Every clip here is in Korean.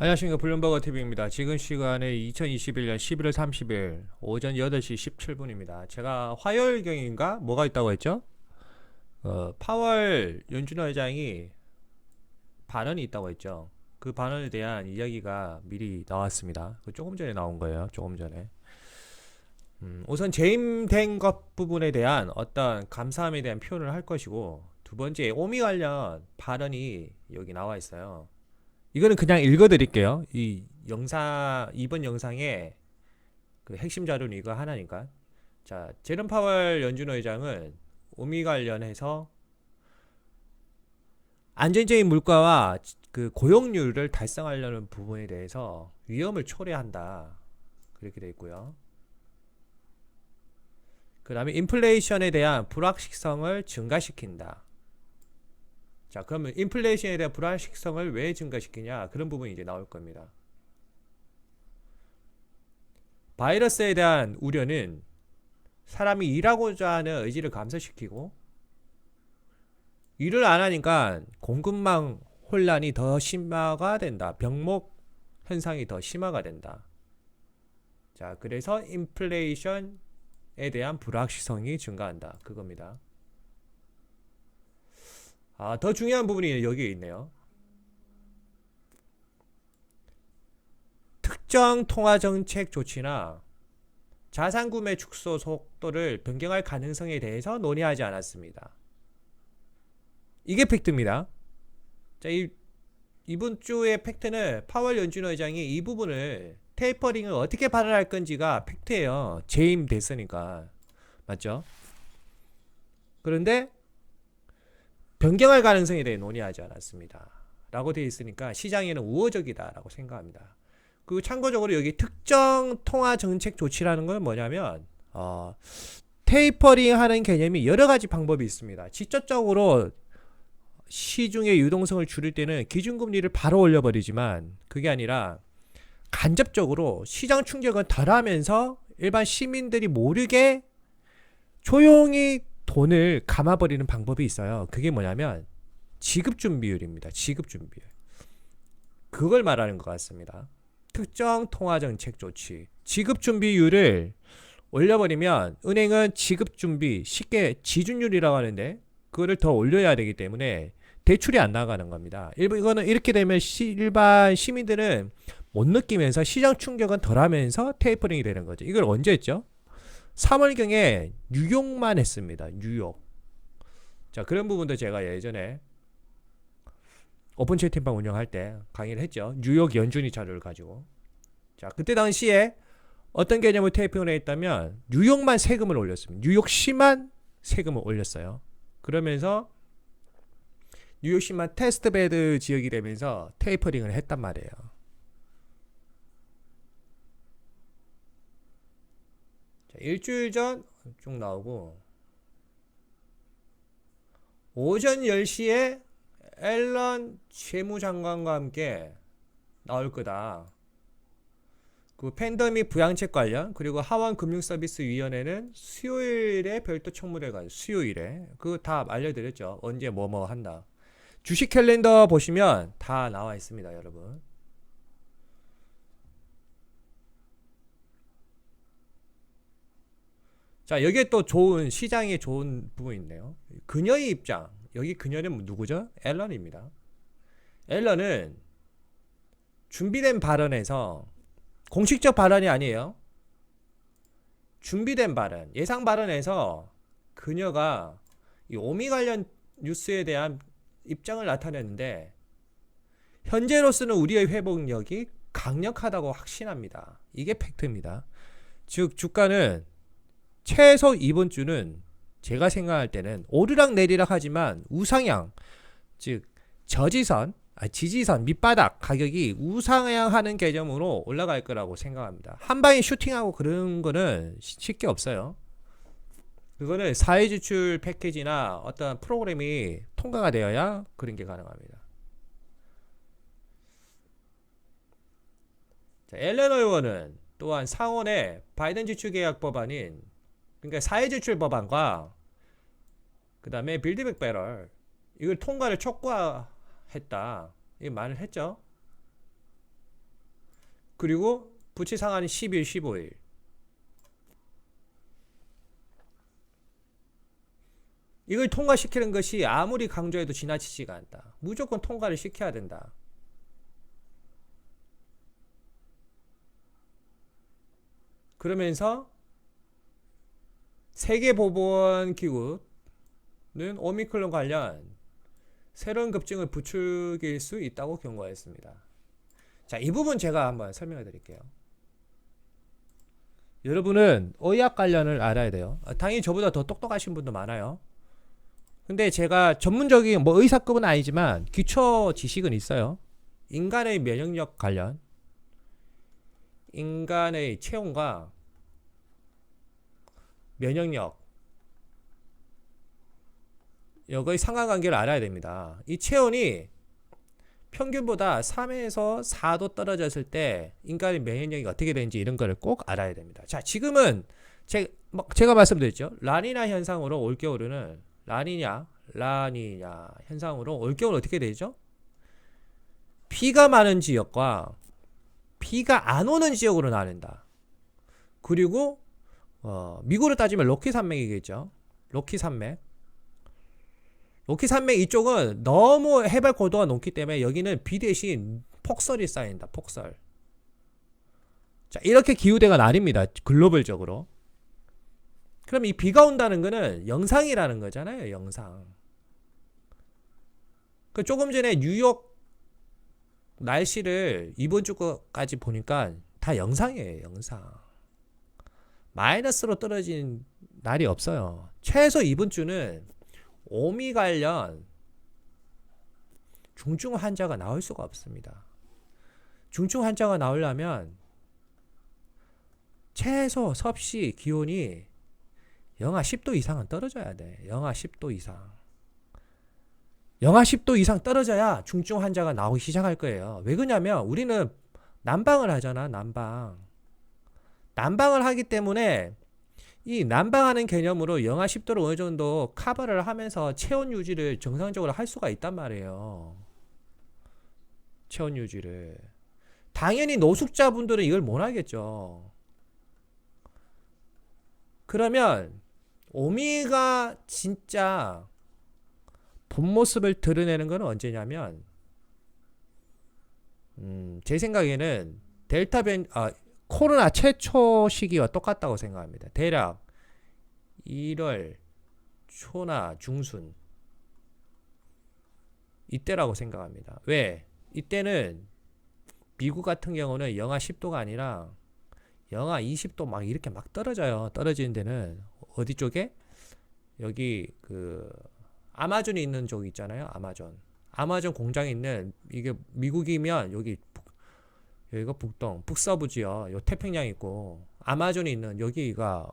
안녕하십니까, 블룸버그 TV입니다. 지금 시간에 2021년 11월 30일 오전 8시 17분입니다. 제가 화요일경인가 뭐가 있다고 했죠? 파월 연준호 회장이 반언이 있다고 했죠. 그 반언에 대한 이야기가 미리 나왔습니다. 조금 전에 나온 거예요. 조금 전에. 우선 재임된 것 부분에 대한 어떤 감사함에 대한 표현을 할 것이고, 두 번째 오미 관련 발언이 여기 나와 있어요. 이거는 그냥 읽어드릴게요. 이번 영상의 그 핵심 자료는 이거 하나니까. 자, 제롬 파월 연준호 의장은 오미 관련해서 안정적인 물가와 그 고용률을 달성하려는 부분에 대해서 위험을 초래한다. 그렇게 되어 있고요. 그 다음에 인플레이션에 대한 불확실성을 증가시킨다. 자, 그러면 인플레이션에 대한 불확실성을 왜 증가시키냐? 그런 부분이 이제 나올 겁니다. 바이러스에 대한 우려는 사람이 일하고자 하는 의지를 감소시키고, 일을 안 하니까 공급망 혼란이 더 심화가 된다. 병목 현상이 더 심화가 된다. 자, 그래서 인플레이션에 대한 불확실성이 증가한다. 그겁니다. 더 중요한 부분이 여기에 있네요. 특정 통화정책 조치나 자산구매 축소 속도를 변경할 가능성에 대해서 논의하지 않았습니다. 이게 팩트입니다. 자, 이번 주의 팩트는 파월 연준호 의장이 이 부분을 테이퍼링을 어떻게 발언할 건지가 팩트예요. 재임 됐으니까. 맞죠? 그런데 변경할 가능성에 대해 논의하지 않았습니다. 라고 되어 있으니까 시장에는 우호적이다라고 생각합니다. 그 참고적으로 여기 특정 통화 정책 조치라는 건 뭐냐면 테이퍼링 하는 개념이 여러 가지 방법이 있습니다. 직접적으로 시중의 유동성을 줄일 때는 기준금리를 바로 올려버리지만, 그게 아니라 간접적으로 시장 충격은 덜하면서 일반 시민들이 모르게 조용히 돈을 감아버리는 방법이 있어요. 그게 뭐냐면 지급준비율입니다. 지급준비율. 그걸 말하는 것 같습니다. 특정 통화정책 조치. 지급준비율을 올려버리면 은행은 지급준비, 쉽게 지준율이라고 하는데 그거를 더 올려야 되기 때문에 대출이 안 나가는 겁니다. 이거는 이렇게 되면 일반 시민들은 못 느끼면서 시장 충격은 덜하면서 테이퍼링이 되는 거죠. 이걸 언제 했죠? 3월경에 뉴욕만 했습니다. 뉴욕. 자, 그런 부분도 제가 예전에 오픈 채팅방 운영할 때 강의를 했죠. 뉴욕 연준이 자료를 가지고. 자, 그때 당시에 어떤 개념을 테이핑을 했다면 뉴욕만 세금을 올렸습니다. 뉴욕시만 세금을 올렸어요. 그러면서 뉴욕시만 테스트베드 지역이 되면서 테이퍼링을 했단 말이에요. 자, 일주일 전 쭉 나오고, 오전 10시에 앨런 재무장관과 함께 나올 거다. 그 팬데믹 부양책 관련, 그리고 하원금융서비스위원회는 수요일에 별도 청문회 가요. 수요일에. 그거 다 알려드렸죠. 언제 뭐뭐 한다. 주식 캘린더 보시면 다 나와 있습니다, 여러분. 자, 여기에 또 시장에 좋은 부분이 있네요. 그녀의 입장. 여기 그녀는 누구죠? 앨런입니다. 앨런은 준비된 발언에서, 공식적 발언이 아니에요. 준비된 발언, 예상 발언에서 그녀가 이 오미 관련 뉴스에 대한 입장을 나타냈는데, 현재로서는 우리의 회복력이 강력하다고 확신합니다. 이게 팩트입니다. 즉 주가는 최소 이번 주는 제가 생각할 때는 오르락 내리락 하지만 우상향, 즉 지지선 밑바닥 가격이 우상향하는 개념으로 올라갈 거라고 생각합니다. 한 방에 슈팅하고 그런 거는 쉽게 없어요. 그거는 사회지출 패키지나 어떤 프로그램이 통과가 되어야 그런 게 가능합니다. 자, 앨런 의원은 또한 상원의 바이든 지출 계약 법안인, 그러니까 사회지출 법안과 그 다음에 빌드백 배럴, 이걸 통과를 촉구했다, 이 말을 했죠. 그리고 부채 상한이 10일, 15일. 이걸 통과시키는 것이 아무리 강조해도 지나치지가 않다. 무조건 통과를 시켜야 된다. 그러면서 세계보건기구는 오미크론 관련 새로운 급증을 부추길 수 있다고 경고했습니다. 자, 이 부분 제가 한번 설명해 드릴게요. 여러분은 의학 관련을 알아야 돼요. 당연히 저보다 더 똑똑하신 분도 많아요. 근데 제가 전문적인 뭐 의사급은 아니지만 기초 지식은 있어요. 인간의 면역력 관련, 인간의 체온과 면역력, 여거의 상관관계를 알아야 됩니다. 이 체온이 평균보다 3에서 4도 떨어졌을 때 인간의 면역력이 어떻게 되는지 이런 거를 꼭 알아야 됩니다. 자, 지금은 제가 말씀드렸죠. 라니냐 현상으로 올겨울은 라니냐 현상으로 올겨울 어떻게 되죠? 비가 많은 지역과 비가 안 오는 지역으로 나뉜다. 그리고 미국으로 따지면 로키 산맥이겠죠. 로키 산맥 이쪽은 너무 해발 고도가 높기 때문에 여기는 비 대신 폭설이 쌓인다. 폭설. 자, 이렇게 기후대가 나뉩니다. 글로벌적으로. 그럼 이 비가 온다는 거는 영상이라는 거잖아요. 영상. 그 조금 전에 뉴욕 날씨를 이번 주까지 보니까 다 영상이에요. 영상. 마이너스로 떨어진 날이 없어요. 최소 이번 주는 오미 관련 중증 환자가 나올 수가 없습니다. 중증 환자가 나오려면 최소 섭씨 기온이 영하 10도 이상은 떨어져야 돼. 영하 10도 이상. 영하 10도 이상 떨어져야 중증 환자가 나오기 시작할 거예요. 왜 그러냐면 우리는 난방을 하잖아. 난방을 하기 때문에 이 난방하는 개념으로 영하 10도를 어느 정도 커버를 하면서 체온 유지를 정상적으로 할 수가 있단 말이에요. 체온 유지를. 당연히 노숙자분들은 이걸 못 하겠죠. 그러면 오미가 진짜 본 모습을 드러내는 건 언제냐면 제 생각에는 코로나 최초 시기와 똑같다고 생각합니다. 대략 1월 초나 중순 이때라고 생각합니다. 왜? 이때는 미국 같은 경우는 영하 10도가 아니라 영하 20도 막 이렇게 막 떨어져요. 떨어지는 데는 어디 쪽에? 여기 그 아마존이 있는 쪽 있잖아요. 아마존 공장이 있는, 이게 미국이면 여기가 북서부지요. 요 태평양 있고 아마존이 있는 여기가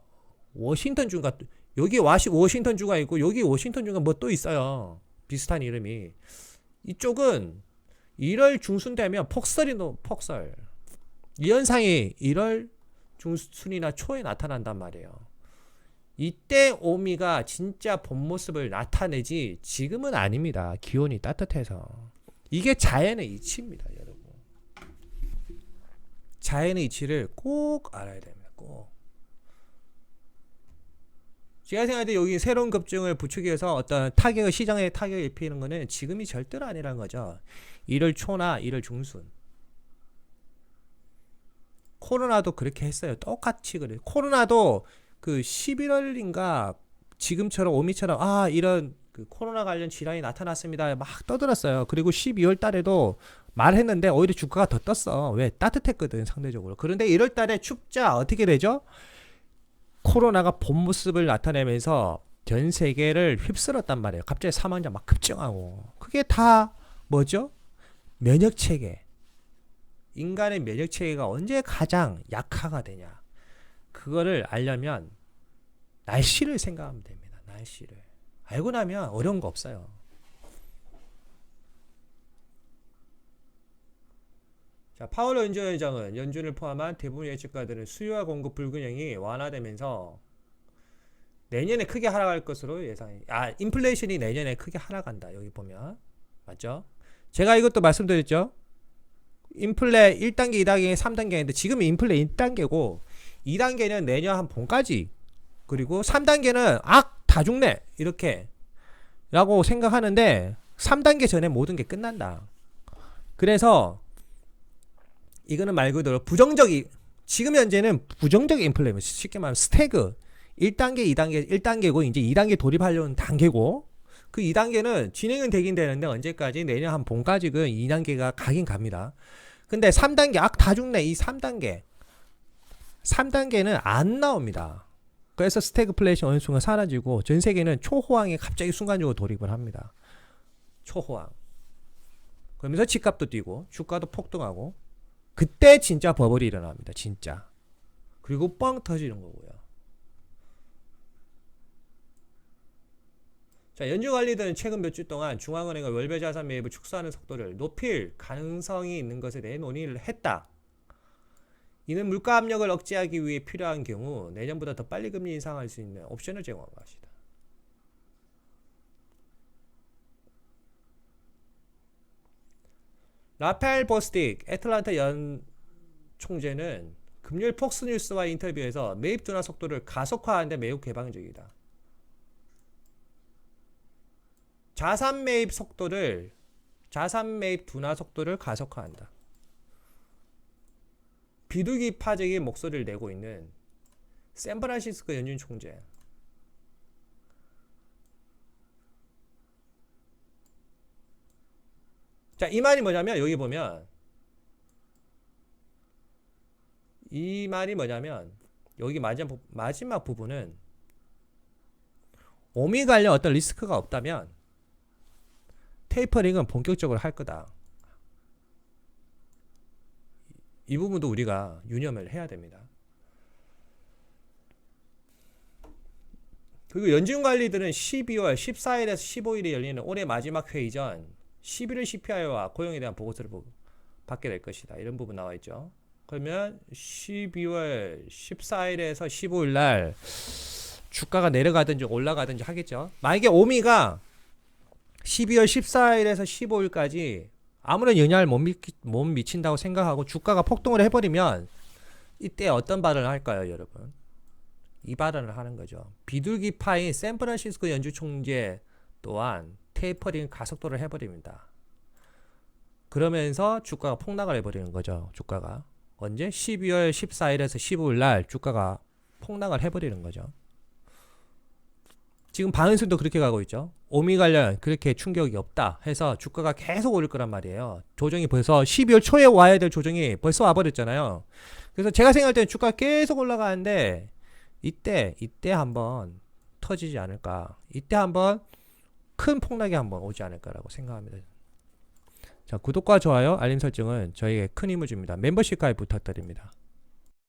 워싱턴주가, 여기 워싱턴주가 있고 여기 워싱턴주가 뭐 또 있어요. 비슷한 이름이. 이쪽은 1월 중순 되면 폭설. 이 현상이 1월 중순이나 초에 나타난단 말이에요. 이때 오미가 진짜 본 모습을 나타내지 지금은 아닙니다. 기온이 따뜻해서. 이게 자연의 이치입니다, 여러분. 자연의 이치를 꼭 알아야 됩니다. 꼭. 제가 생각할 때 여기 새로운 급증을 부추기해서 어떤 시장에 타격을 입히는 거는 지금이 절대로 아니라는 거죠. 1월 초나 1월 중순. 코로나도 그렇게 했어요. 똑같이 그래요. 코로나도 그 11월인가 지금처럼 오미처럼 이런 그 코로나 관련 질환이 나타났습니다. 막 떠들었어요. 그리고 12월 달에도 말했는데 오히려 주가가 더 떴어. 왜? 따뜻했거든, 상대적으로. 그런데 1월 달에 춥자 어떻게 되죠? 코로나가 본 모습을 나타내면서 전 세계를 휩쓸었단 말이에요. 갑자기 사망자 막 급증하고. 그게 다 뭐죠? 면역체계. 인간의 면역체계가 언제 가장 약화가 되냐. 그거를 알려면 날씨를 생각하면 됩니다. 날씨를. 알고 나면 어려운 거 없어요. 자, 파월 연준의장은 연준을 포함한 대부분의 예측가들은 수요와 공급 불균형이 완화되면서 내년에 크게 하락할 것으로 예상해. 인플레이션이 내년에 크게 하락한다. 여기 보면. 맞죠? 제가 이것도 말씀드렸죠? 인플레 1단계, 2단계, 3단계인데 지금 인플레 1단계고 2단계는 내년 한 봄까지, 그리고 3단계는 다 죽네 이렇게 라고 생각하는데 3단계 전에 모든 게 끝난다. 그래서 이거는 말 그대로 지금 현재는 부정적 인플레입니다. 쉽게 말하면 스태그 1단계, 2단계, 1단계고 이제 2단계 돌입하려는 단계고, 그 2단계는 진행은 되긴 되는데 언제까지? 내년 한 봄까지는 2단계가 가긴 갑니다. 근데 3단계 다 죽네. 이 3단계는 안 나옵니다. 그래서 스태그플레이션 어느 순간 사라지고 전 세계는 초호황에 갑자기 순간적으로 돌입을 합니다. 초호황. 그러면서 집값도 뛰고 주가도 폭등하고, 그때 진짜 버블이 일어납니다. 진짜. 그리고 뻥 터지는 거고요. 자, 연준관리들은 최근 몇 주 동안 중앙은행의 월별 자산 매입을 축소하는 속도를 높일 가능성이 있는 것에 대해 논의를 했다. 이는 물가 압력을 억제하기 위해 필요한 경우 내년보다 더 빨리 금리 인상할 수 있는 옵션을 제공한 것이다. 라펠 보스틱 애틀란타 연 총재는 금요일 폭스뉴스와 인터뷰에서 매입 둔화 속도를 가속화하는데 매우 개방적이다. 자산 매입 둔화 속도를 가속화한다. 비둘기파적인 목소리를 내고 있는 샌프란시스코 연준 총재. 자, 이 말이 뭐냐면, 여기 보면 이 말이 뭐냐면, 여기 마지막 부분은 오미 관련 어떤 리스크가 없다면 테이퍼링은 본격적으로 할 거다. 이 부분도 우리가 유념을 해야 됩니다. 그리고 연준관리들은 12월 14일에서 15일에 열리는 올해 마지막 회의 전 11월 CPI와 고용에 대한 보고서를 받게 될 것이다. 이런 부분 나와 있죠. 그러면 12월 14일에서 15일 날 주가가 내려가든지 올라가든지 하겠죠. 만약에 오미가 12월 14일에서 15일까지 아무런 영향을 못 미친다고 생각하고 주가가 폭등을 해버리면 이때 어떤 발언을 할까요, 여러분? 이 발언을 하는 거죠. 비둘기파인 샌프란시스코 연준 총재 또한 테이퍼링 가속도를 해버립니다. 그러면서 주가가 폭락을 해버리는 거죠. 주가가 언제? 12월 14일에서 15일 날 주가가 폭락을 해버리는 거죠. 지금 방은순도 그렇게 가고 있죠. 오미 관련 그렇게 충격이 없다 해서 주가가 계속 오를 거란 말이에요. 조정이 벌써 12월 초에 와야 될 조정이 벌써 와버렸잖아요. 그래서 제가 생각할 때는 주가가 계속 올라가는데 이때 한번 터지지 않을까. 이때 한번 큰 폭락이 한번 오지 않을까라고 생각합니다. 자, 구독과 좋아요, 알림 설정은 저에게 큰 힘을 줍니다. 멤버십 가입 부탁드립니다.